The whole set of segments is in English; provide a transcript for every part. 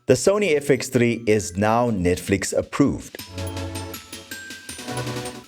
The Sony FX3 is now Netflix approved.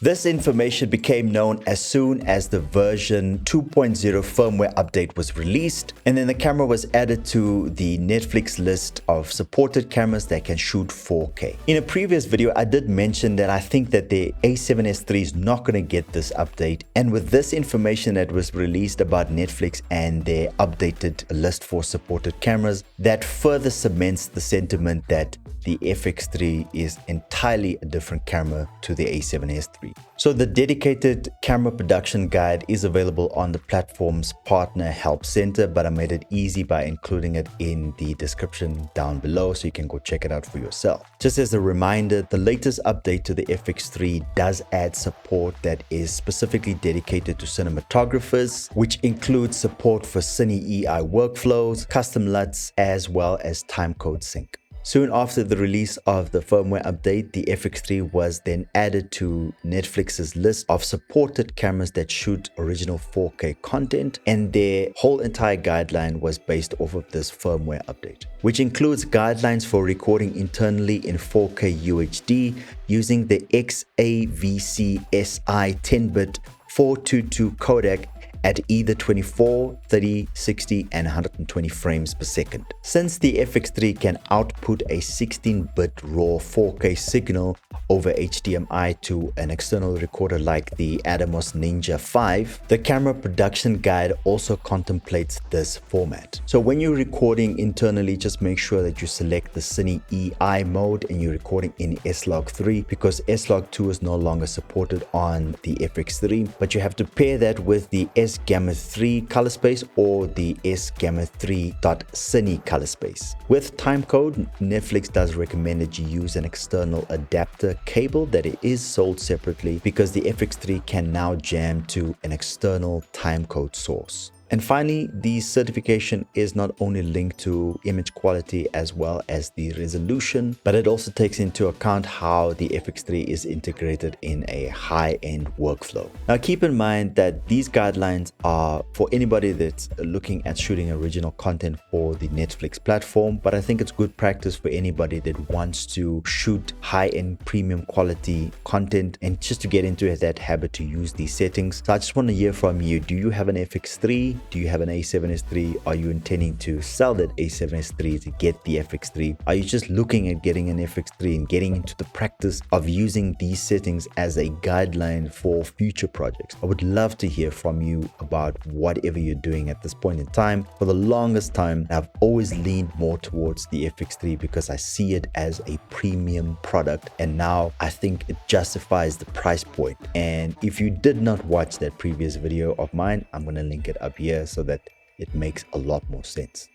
This information became known as soon as the version 2.0 firmware update was released, and then the camera was added to the Netflix list of supported cameras that can shoot 4K. In a previous video, I did mention that I think that the A7S III is not going to get this update, and with this information that was released about Netflix and their updated list for supported cameras, that further cements the sentiment that the FX3 is entirely a different camera to the A7S III. So the dedicated camera production guide is available on the platform's partner help center, but I made it easy by including it in the description down below so you can go check it out for yourself. Just as a reminder, the latest update to the FX3 does add support that is specifically dedicated to cinematographers, which includes support for CineD workflows, custom LUTs, as well as timecode sync. Soon after the release of the firmware update, the FX3 was then added to Netflix's list of supported cameras that shoot original 4K content, and their whole entire guideline was based off of this firmware update, which includes guidelines for recording internally in 4K UHD using the XAVC SI 10-bit 422 codec at either 24, 30, 60, and 120 frames per second. Since the FX3 can output a 16-bit raw 4K signal over HDMI to an external recorder like the Atomos Ninja 5, the camera production guide also contemplates this format. So when you're recording internally, just make sure that you select the CineD mode and you're recording in S-Log3, because S-Log2 is no longer supported on the FX3, but you have to pair that with the S-Gamma3 color space or the S-Gamma3.Cine color space. With timecode, Netflix does recommend that you use an external adapter cable that it is sold separately, because the FX3 can now jam to an external timecode source. And finally, the certification is not only linked to image quality as well as the resolution, but it also takes into account how the FX3 is integrated in a high-end workflow. Now keep in mind that these guidelines are for anybody that's looking at shooting original content for the Netflix platform, but I think it's good practice for anybody that wants to shoot high-end premium quality content and just to get into that habit to use these settings. So I just want to hear from you. Do you have an FX3? Do you have an A7S III? Are you intending to sell that A7S III to get the FX3? Are you just looking at getting an FX3 and getting into the practice of using these settings as a guideline for future projects? I would love to hear from you about whatever you're doing at this point in time. For the longest time, I've always leaned more towards the FX3 because I see it as a premium product, and now I think it justifies the price point. And if you did not watch that previous video of mine, I'm going to link it up here so that it makes a lot more sense.